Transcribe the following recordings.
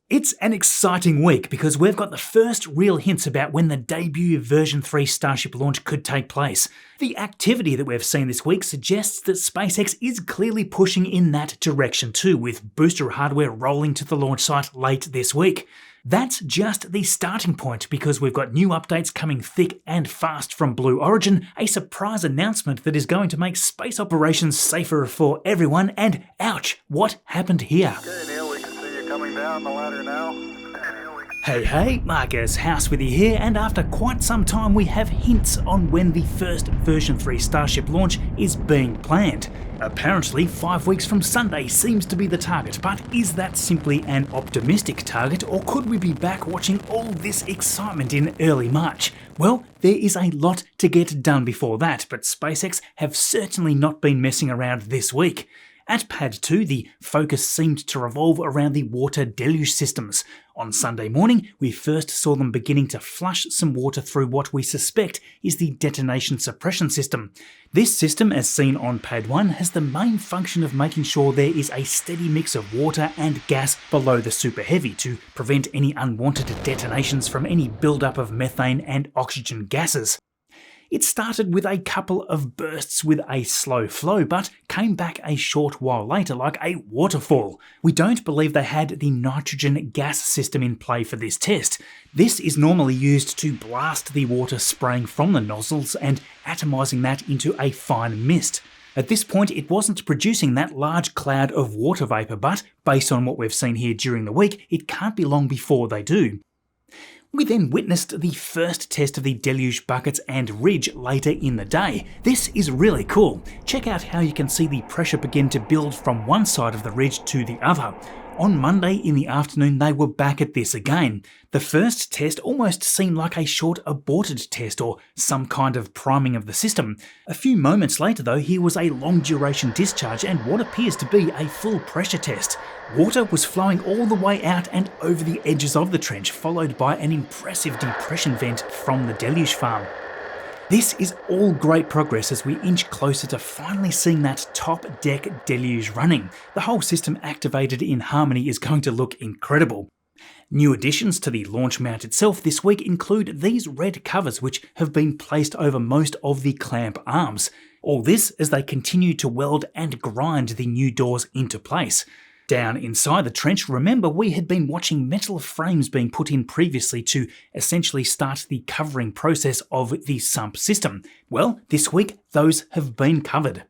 It's an exciting week because we've got the first real hints about when the debut version 3 Starship launch could take place. The activity that we've seen this week suggests that SpaceX is clearly pushing in that direction too, with booster hardware rolling to the launch site late this week. That's just the starting point because we've got new updates coming thick and fast from Blue Origin, a surprise announcement that is going to make space operations safer for everyone, and ouch, what happened here? Okay, Neil, we can see you coming down the ladder now. Hey, Marcus House with you here, and after quite some time we have hints on when the first version 3 Starship launch is being planned. Apparently 5 weeks from Sunday seems to be the target, but is that simply an optimistic target, or could we be back watching all this excitement in early March? Well, there is a lot to get done before that, but SpaceX have certainly not been messing around this week. At Pad 2, the focus seemed to revolve around the water deluge systems. On Sunday morning, we first saw them beginning to flush some water through what we suspect is the detonation suppression system. This system, as seen on Pad 1, has the main function of making sure there is a steady mix of water and gas below the Super Heavy to prevent any unwanted detonations from any buildup of methane and oxygen gases. It started with a couple of bursts with a slow flow, but came back a short while later like a waterfall. We don't believe they had the nitrogen gas system in play for this test. This is normally used to blast the water spraying from the nozzles and atomising that into a fine mist. At this point, it wasn't producing that large cloud of water vapour, but based on what we've seen here during the week, it can't be long before they do. We then witnessed the first test of the deluge buckets and ridge later in the day. This is really cool. Check out how you can see the pressure begin to build from one side of the ridge to the other. On Monday in the afternoon, they were back at this again. The first test almost seemed like a short aborted test or some kind of priming of the system. A few moments later though, here was a long duration discharge and what appears to be a full pressure test. Water was flowing all the way out and over the edges of the trench, followed by an impressive depression vent from the deluge farm. This is all great progress as we inch closer to finally seeing that top deck deluge running. The whole system activated in harmony is going to look incredible. New additions to the launch mount itself this week include these red covers which have been placed over most of the clamp arms. All this as they continue to weld and grind the new doors into place. Down inside the trench, remember we had been watching metal frames being put in previously to essentially start the covering process of the sump system. Well, this week those have been covered.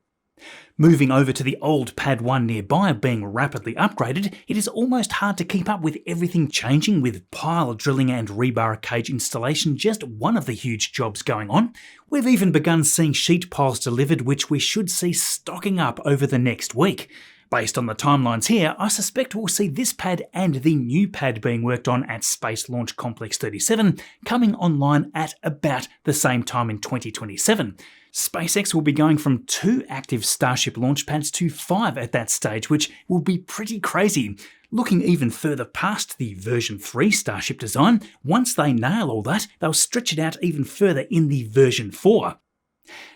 Moving over to the old Pad 1 nearby being rapidly upgraded, it is almost hard to keep up with everything changing, with pile drilling and rebar cage installation just one of the huge jobs going on. We've even begun seeing sheet piles delivered, which we should see stocking up over the next week. Based on the timelines here, I suspect we'll see this pad and the new pad being worked on at Space Launch Complex 37 coming online at about the same time in 2027. SpaceX will be going from 2 active Starship launch pads to 5 at that stage, which will be pretty crazy. Looking even further past the version 3 Starship design, once they nail all that, they'll stretch it out even further in the version 4.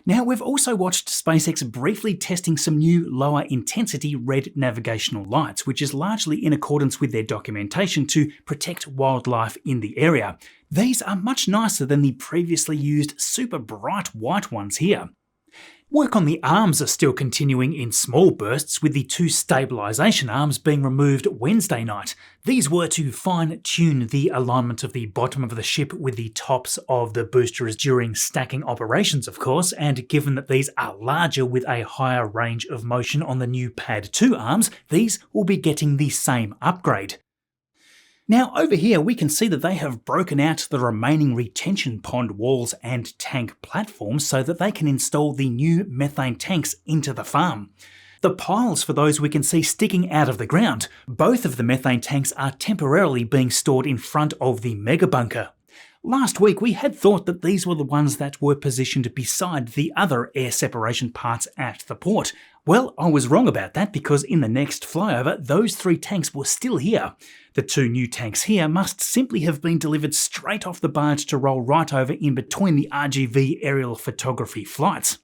Now, we've also watched SpaceX briefly testing some new lower intensity red navigational lights, which is largely in accordance with their documentation to protect wildlife in the area. These are much nicer than the previously used super bright white ones here. Work on the arms are still continuing in small bursts, with the 2 stabilisation arms being removed Wednesday night. These were to fine-tune the alignment of the bottom of the ship with the tops of the boosters during stacking operations, of course, and given that these are larger with a higher range of motion on the new Pad 2 arms, these will be getting the same upgrade. Now over here we can see that they have broken out the remaining retention pond walls and tank platforms so that they can install the new methane tanks into the farm. The piles for those we can see sticking out of the ground. Both of the methane tanks are temporarily being stored in front of the mega bunker. Last week we had thought that these were the ones that were positioned beside the other air separation parts at the port. Well, I was wrong about that because in the next flyover those 3 tanks were still here. The 2 new tanks here must simply have been delivered straight off the barge to roll right over in between the RGV aerial photography flights.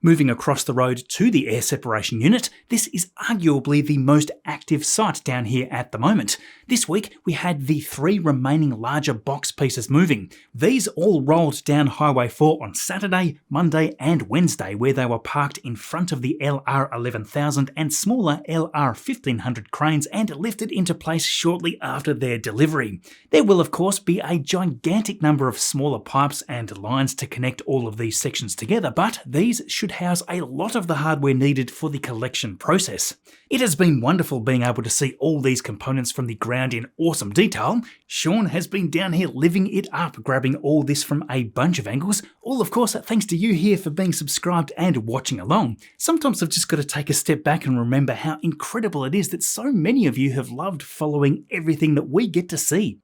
Moving across the road to the air separation unit, this is arguably the most active site down here at the moment. This week we had the 3 remaining larger box pieces moving. These all rolled down Highway 4 on Saturday, Monday and Wednesday, where they were parked in front of the LR11000 and smaller LR1500 cranes and lifted into place shortly after their delivery. There will of course be a gigantic number of smaller pipes and lines to connect all of these sections together, but these should house a lot of the hardware needed for the collection process. It has been wonderful being able to see all these components from the ground in awesome detail. Shaun has been down here living it up, grabbing all this from a bunch of angles, all of course thanks to you here for being subscribed and watching along. Sometimes I've just got to take a step back and remember how incredible it is that so many of you have loved following everything that we get to see.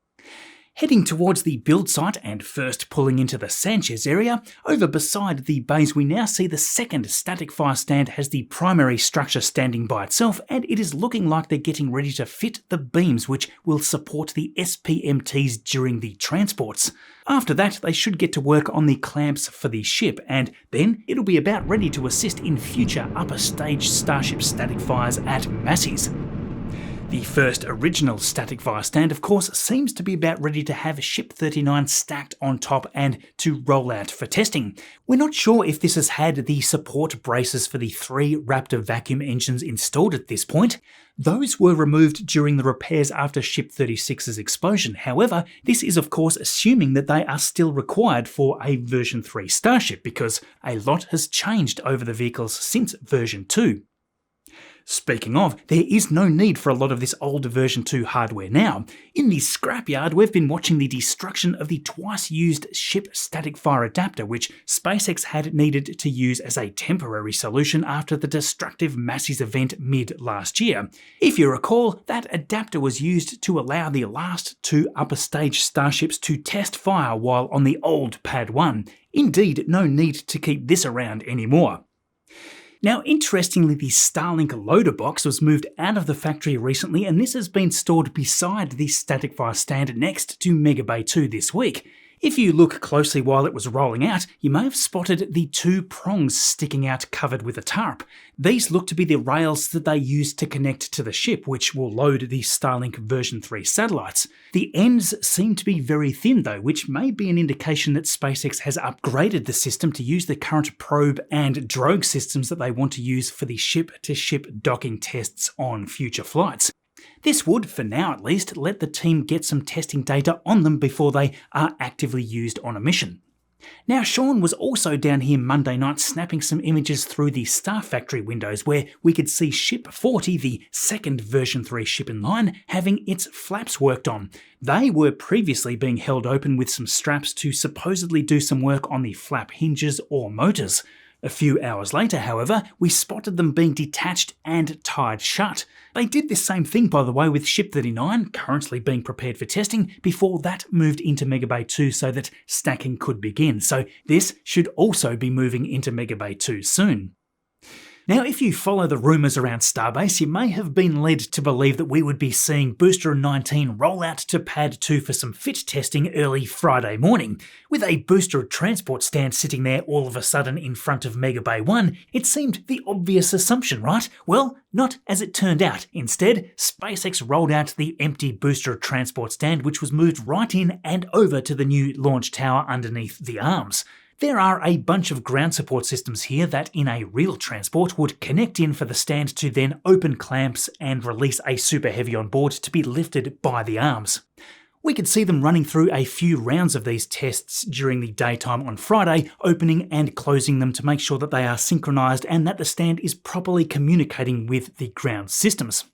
Heading towards the build site and first pulling into the Sanchez area, over beside the bays we now see the second static fire stand has the primary structure standing by itself, and it is looking like they're getting ready to fit the beams which will support the SPMTs during the transports. After that, they should get to work on the clamps for the ship, and then it'll be about ready to assist in future upper stage Starship static fires at Massey's. The first original static fire stand, of course, seems to be about ready to have Ship 39 stacked on top and to roll out for testing. We're not sure if this has had the support braces for the 3 Raptor vacuum engines installed at this point. Those were removed during the repairs after Ship 36's explosion. However, this is of course assuming that they are still required for a version 3 Starship, because a lot has changed over the vehicles since version 2. Speaking of, there is no need for a lot of this old version 2 hardware now. In the scrapyard, we've been watching the destruction of the twice-used ship static fire adapter, which SpaceX had needed to use as a temporary solution after the destructive Massey's event mid-last year. If you recall, that adapter was used to allow the last 2 upper stage Starships to test fire while on the old Pad 1. Indeed, no need to keep this around anymore. Now, interestingly, the Starlink loader box was moved out of the factory recently, and this has been stored beside the static fire stand next to Mega Bay 2 this week. If you look closely while it was rolling out, you may have spotted the 2 prongs sticking out covered with a tarp. These look to be the rails that they used to connect to the ship, which will load the Starlink version 3 satellites. The ends seem to be very thin though, which may be an indication that SpaceX has upgraded the system to use the current probe and drogue systems that they want to use for the ship-to-ship docking tests on future flights. This would, for now at least, let the team get some testing data on them before they are actively used on a mission. Now, Shaun was also down here Monday night snapping some images through the Star Factory windows where we could see Ship 40, the second version 3 ship in line, having its flaps worked on. They were previously being held open with some straps to supposedly do some work on the flap hinges or motors. A few hours later, however, we spotted them being detached and tied shut. They did this same thing, by the way, with Ship 39, currently being prepared for testing, before that moved into Mega Bay 2 so that stacking could begin. So this should also be moving into Mega Bay 2 soon. Now, if you follow the rumours around Starbase, you may have been led to believe that we would be seeing Booster 19 roll out to Pad 2 for some fit testing early Friday morning. With a booster transport stand sitting there all of a sudden in front of Mega Bay 1, it seemed the obvious assumption, right? Well, not as it turned out. Instead, SpaceX rolled out the empty booster transport stand, which was moved right in and over to the new launch tower underneath the arms. There are a bunch of ground support systems here that in a real transport would connect in for the stand to then open clamps and release a super heavy on board to be lifted by the arms. We could see them running through a few rounds of these tests during the daytime on Friday, opening and closing them to make sure that they are synchronized and that the stand is properly communicating with the ground systems.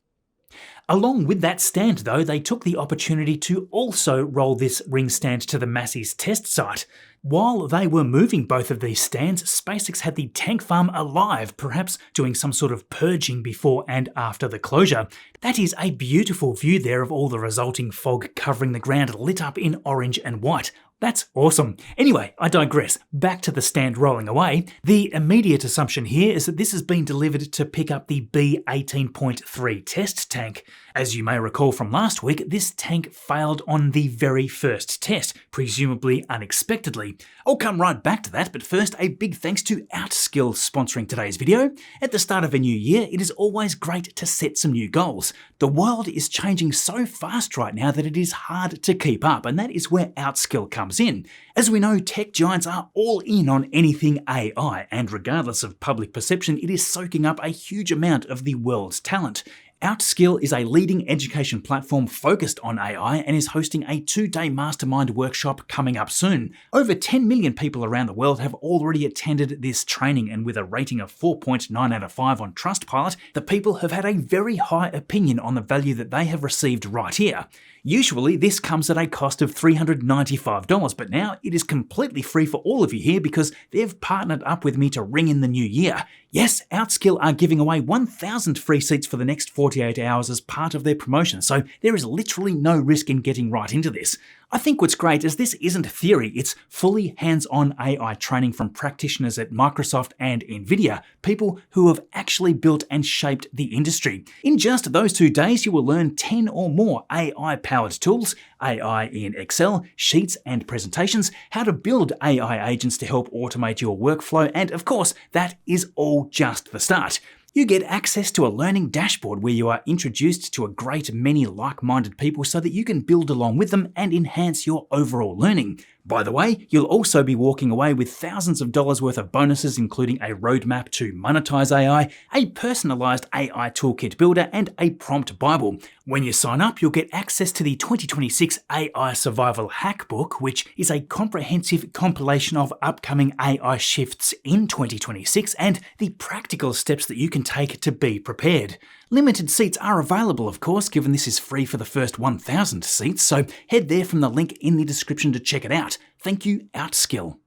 Along with that stand though, they took the opportunity to also roll this ring stand to the Massey's test site. While they were moving both of these stands, SpaceX had the tank farm alive, perhaps doing some sort of purging before and after the closure. That is a beautiful view there of all the resulting fog covering the ground lit up in orange and white. That's awesome. Anyway, I digress. Back to the stand rolling away. The immediate assumption here is that this has been delivered to pick up the B18.3 test tank. As you may recall from last week, this tank failed on the very first test, presumably unexpectedly. I'll come right back to that, but first a big thanks to Outskill sponsoring today's video. At the start of a new year, it is always great to set some new goals. The world is changing so fast right now that it is hard to keep up, and that is where Outskill comes in. As we know, tech giants are all in on anything AI, and regardless of public perception, it is soaking up a huge amount of the world's talent. Outskill is a leading education platform focused on AI and is hosting a 2-day mastermind workshop coming up soon. Over 10 million people around the world have already attended this training, and with a rating of 4.9 out of 5 on Trustpilot, the people have had a very high opinion on the value that they have received right here. Usually this comes at a cost of $395, but now it is completely free for all of you here because they've partnered up with me to ring in the new year. Yes, Outskill are giving away 1,000 free seats for the next 48 hours as part of their promotion, so there is literally no risk in getting right into this. I think what's great is this isn't theory, it's fully hands-on AI training from practitioners at Microsoft and Nvidia, people who have actually built and shaped the industry. In just those 2 days, you will learn 10 or more AI-powered tools, AI in Excel, Sheets and presentations, how to build AI agents to help automate your workflow, and of course, that is all just the start. You get access to a learning dashboard where you are introduced to a great many like-minded people so that you can build along with them and enhance your overall learning. By the way, you'll also be walking away with thousands of dollars worth of bonuses, including a roadmap to monetize AI, a personalized AI toolkit builder, and a prompt Bible. When you sign up, you'll get access to the 2026 AI Survival Hackbook, which is a comprehensive compilation of upcoming AI shifts in 2026 and the practical steps that you can take to be prepared. Limited seats are available, of course, given this is free for the first 1,000 seats, so head there from the link in the description to check it out. Thank you, Outskill.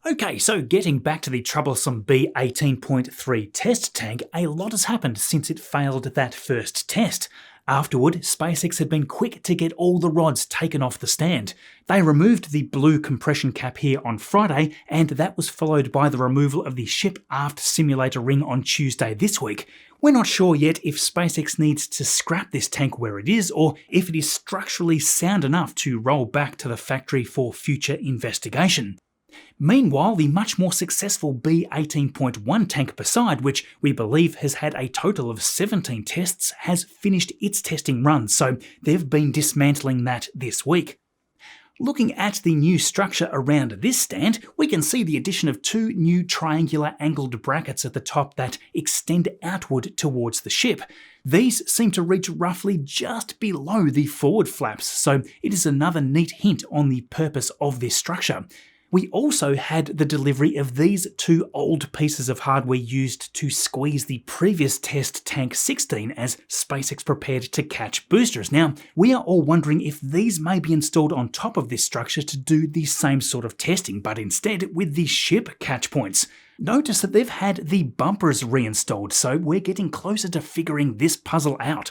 Okay, so getting back to the troublesome B-18.3 test tank, a lot has happened since it failed that first test. Afterward, SpaceX had been quick to get all the rods taken off the stand. They removed the blue compression cap here on Friday, and that was followed by the removal of the ship aft simulator ring on Tuesday this week. We're not sure yet if SpaceX needs to scrap this tank where it is, or if it is structurally sound enough to roll back to the factory for future investigation. Meanwhile, the much more successful B-18.1 tank beside, which we believe has had a total of 17 tests, has finished its testing run, so they've been dismantling that this week. Looking at the new structure around this stand, we can see the addition of 2 new triangular angled brackets at the top that extend outward towards the ship. These seem to reach roughly just below the forward flaps, so it is another neat hint on the purpose of this structure. We also had the delivery of these 2 old pieces of hardware used to squeeze the previous test Tank 16 as SpaceX prepared to catch boosters. Now, we are all wondering if these may be installed on top of this structure to do the same sort of testing, but instead with the ship catch points. Notice that they've had the bumpers reinstalled, so we're getting closer to figuring this puzzle out.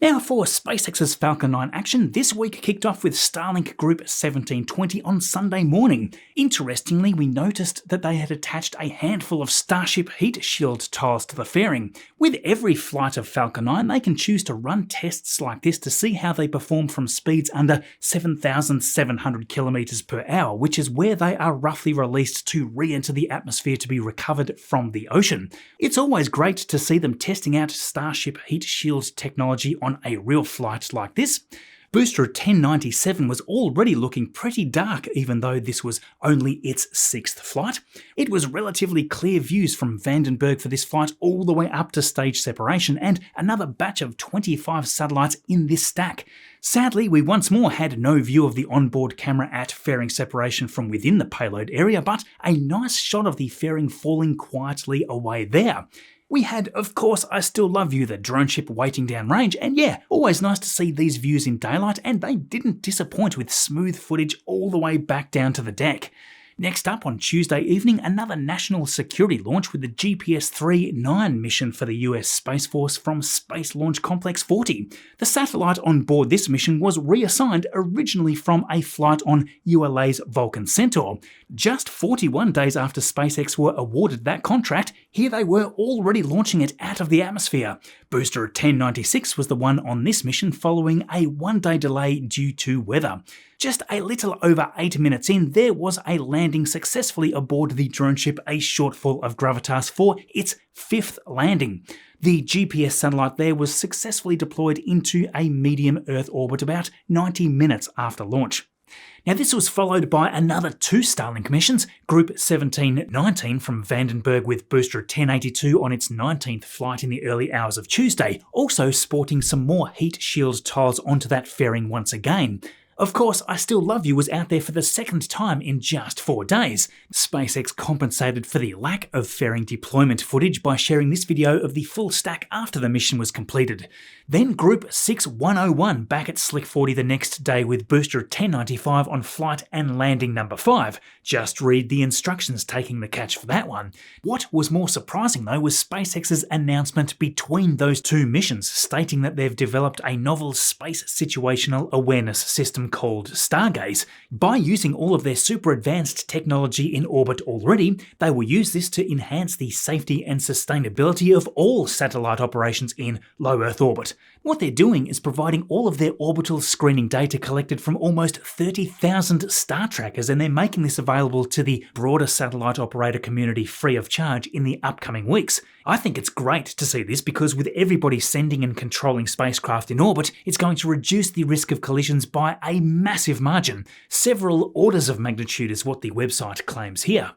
Now for SpaceX's Falcon 9 action, this week kicked off with Starlink Group 1720 on Sunday morning. Interestingly, we noticed that they had attached a handful of Starship heat shield tiles to the fairing. With every flight of Falcon 9, they can choose to run tests like this to see how they perform from speeds under 7,700 km per hour, which is where they are roughly released to re-enter the atmosphere to be recovered from the ocean. It's always great to see them testing out Starship heat shield technology on a real flight like this. Booster 1097 was already looking pretty dark even though this was only its 6th flight. It was relatively clear views from Vandenberg for this flight all the way up to stage separation and another batch of 25 satellites in this stack. Sadly, we once more had no view of the onboard camera at fairing separation from within the payload area, but a nice shot of the fairing falling quietly away there. We had, of course, I Still Love You, the drone ship waiting downrange, and yeah, always nice to see these views in daylight, and they didn't disappoint with smooth footage all the way back down to the deck. Next up on Tuesday evening, another national security launch with the GPS-3-9 mission for the US Space Force from Space Launch Complex 40. The satellite on board this mission was reassigned originally from a flight on ULA's Vulcan Centaur. Just 41 days after SpaceX were awarded that contract, here they were already launching it out of the atmosphere. Booster 1096 was the one on this mission following a one-day delay due to weather. Just a little over 8 minutes in, there was a landing successfully aboard the drone ship, a shortfall of gravitas for its 5th landing. The GPS satellite there was successfully deployed into a medium Earth orbit about 90 minutes after launch. Now this was followed by another 2 Starlink missions, Group 1719 from Vandenberg with booster 1082 on its 19th flight in the early hours of Tuesday, also sporting some more heat shield tiles onto that fairing once again. Of course, I Still Love You was out there for the 2nd time in just 4 days. SpaceX compensated for the lack of fairing deployment footage by sharing this video of the full stack after the mission was completed. Then Group 6101 back at Slick 40 the next day with booster 1095 on flight and landing number 5. Just read the instructions taking the catch for that one. What was more surprising though was SpaceX's announcement between those 2 missions, stating that they've developed a novel space situational awareness system called Stargaze. By using all of their super advanced technology in orbit already, they will use this to enhance the safety and sustainability of all satellite operations in low Earth orbit. What they're doing is providing all of their orbital screening data collected from almost 30,000 star trackers, and they're making this available to the broader satellite operator community free of charge in the upcoming weeks. I think it's great to see this because with everybody sending and controlling spacecraft in orbit, it's going to reduce the risk of collisions by a massive margin. Several orders of magnitude is what the website claims here.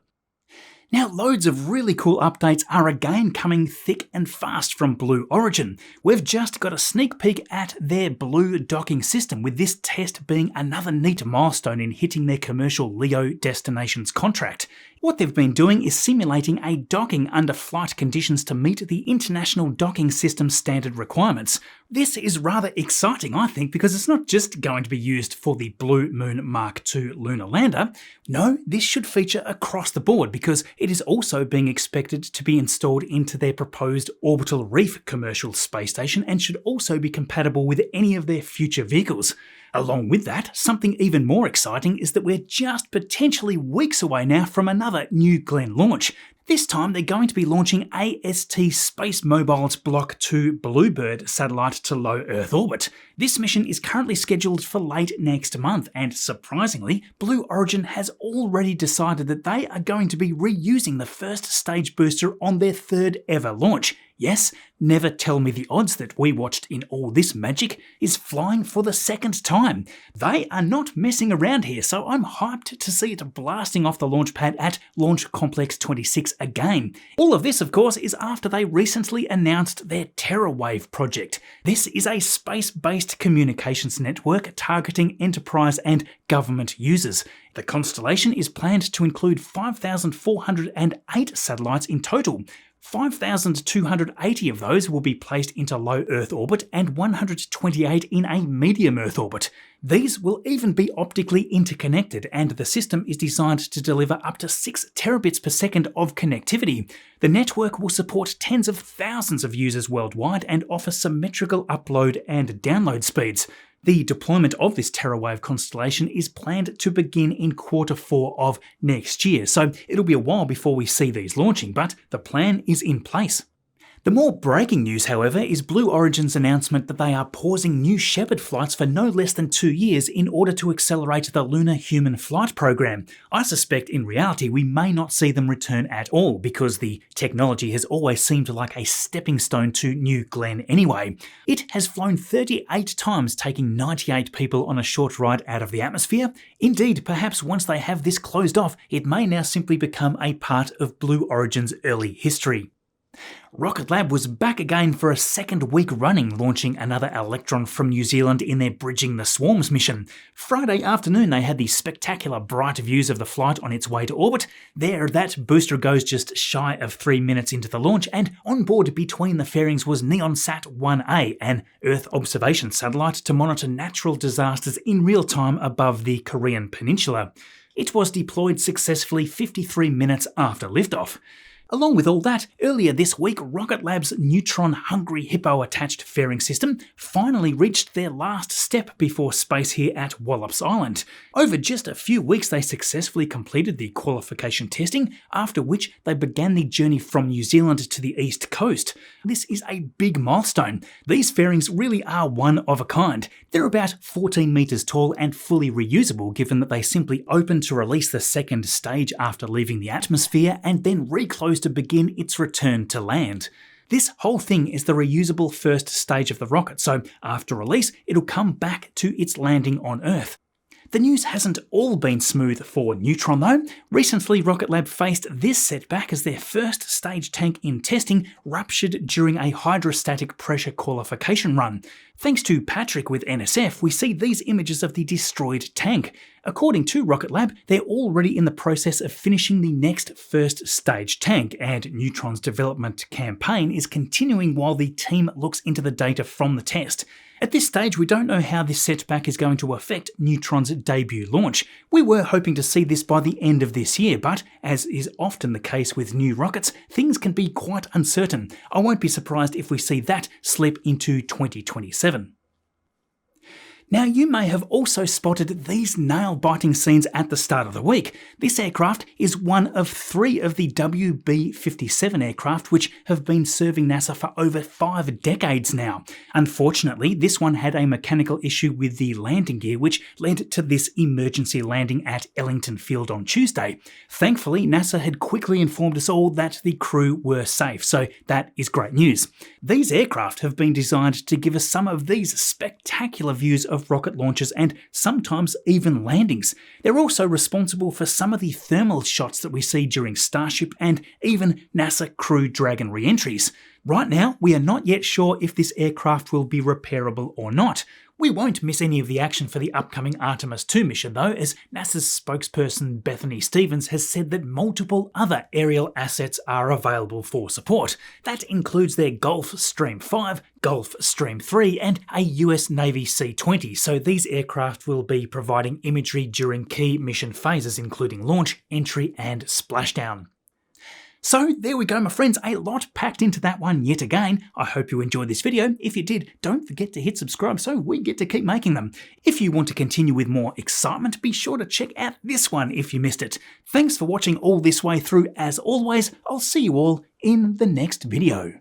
Now, loads of really cool updates are again coming thick and fast from Blue Origin. We've just got a sneak peek at their Blue docking system, with this test being another neat milestone in hitting their commercial LEO destinations contract. What they've been doing is simulating a docking under flight conditions to meet the International Docking System standard requirements. This is rather exciting, I think, because it's not just going to be used for the Blue Moon Mark II lunar lander. No, this should feature across the board because it is also being expected to be installed into their proposed Orbital Reef commercial space station and should also be compatible with any of their future vehicles. Along with that, something even more exciting is that we're just potentially weeks away now from another New Glenn launch. This time they're going to be launching AST Space Mobile's Block 2 Bluebird satellite to low Earth orbit. This mission is currently scheduled for late next month, and surprisingly, Blue Origin has already decided that they are going to be reusing the first stage booster on their 3rd ever launch. Yes, never tell me the odds that we watched in all this magic is flying for the 2nd time. They are not messing around here, so I'm hyped to see it blasting off the launch pad at Launch Complex 26 again. All of this, of course, is after they recently announced their TerraWave project. This is a space-based communications network targeting enterprise and government users. The constellation is planned to include 5,408 satellites in total. 5,280 of those will be placed into low Earth orbit and 128 in a medium Earth orbit. These will even be optically interconnected, and the system is designed to deliver up to 6 terabits per second of connectivity. The network will support tens of thousands of users worldwide and offer symmetrical upload and download speeds. The deployment of this TerraWave constellation is planned to begin in Q4 of next year, so it'll be a while before we see these launching, but the plan is in place. The more breaking news, however, is Blue Origin's announcement that they are pausing New Shepard flights for no less than 2 years in order to accelerate the Lunar Human Flight program. I suspect in reality we may not see them return at all, because the technology has always seemed like a stepping stone to New Glenn anyway. It has flown 38 times, taking 98 people on a short ride out of the atmosphere. Indeed, perhaps once they have this closed off, it may now simply become a part of Blue Origin's early history. Rocket Lab was back again for a 2nd week running, launching another Electron from New Zealand in their Bridging the Swarms mission. Friday afternoon they had the spectacular bright views of the flight on its way to orbit. There, that booster goes just shy of 3 minutes into the launch, and on board between the fairings was NeonSat-1A, an Earth observation satellite to monitor natural disasters in real time above the Korean Peninsula. It was deployed successfully 53 minutes after liftoff. Along with all that, earlier this week, Rocket Lab's Neutron Hungry Hippo attached fairing system finally reached their last step before space here at Wallops Island. Over just a few weeks, they successfully completed the qualification testing, after which they began the journey from New Zealand to the east coast. This is a big milestone. These fairings really are one of a kind. They're about 14 metres tall and fully reusable, given that they simply open to release the second stage after leaving the atmosphere and then reclose to begin its return to land. This whole thing is the reusable first stage of the rocket, so after release, it'll come back to its landing on Earth. The news hasn't all been smooth for Neutron though. Recently, Rocket Lab faced this setback as their first stage tank in testing ruptured during a hydrostatic pressure qualification run. Thanks to Patrick with NSF, we see these images of the destroyed tank. According to Rocket Lab, they're already in the process of finishing the next first stage tank, and Neutron's development campaign is continuing while the team looks into the data from the test. At this stage, we don't know how this setback is going to affect Neutron's debut launch. We were hoping to see this by the end of this year, but as is often the case with new rockets, things can be quite uncertain. I won't be surprised if we see that slip into 2027. Now, you may have also spotted these nail-biting scenes at the start of the week. This aircraft is one of 3 of the WB-57 aircraft which have been serving NASA for over 5 decades now. Unfortunately, this one had a mechanical issue with the landing gear which led to this emergency landing at Ellington Field on Tuesday. Thankfully, NASA had quickly informed us all that the crew were safe, so that is great news. These aircraft have been designed to give us some of these spectacular views of rocket launches and sometimes even landings. They're also responsible for some of the thermal shots that we see during Starship and even NASA Crew Dragon re-entries. Right now, we are not yet sure if this aircraft will be repairable or not. We won't miss any of the action for the upcoming Artemis II mission though, as NASA's spokesperson Bethany Stevens has said that multiple other aerial assets are available for support. That includes their Gulfstream 5, Gulfstream 3 and a US Navy C-20, so these aircraft will be providing imagery during key mission phases including launch, entry and splashdown. So there we go, my friends, a lot packed into that one yet again. I hope you enjoyed this video. If you did, don't forget to hit subscribe so we get to keep making them. If you want to continue with more excitement, be sure to check out this one if you missed it. Thanks for watching all this way through as always. I'll see you all in the next video.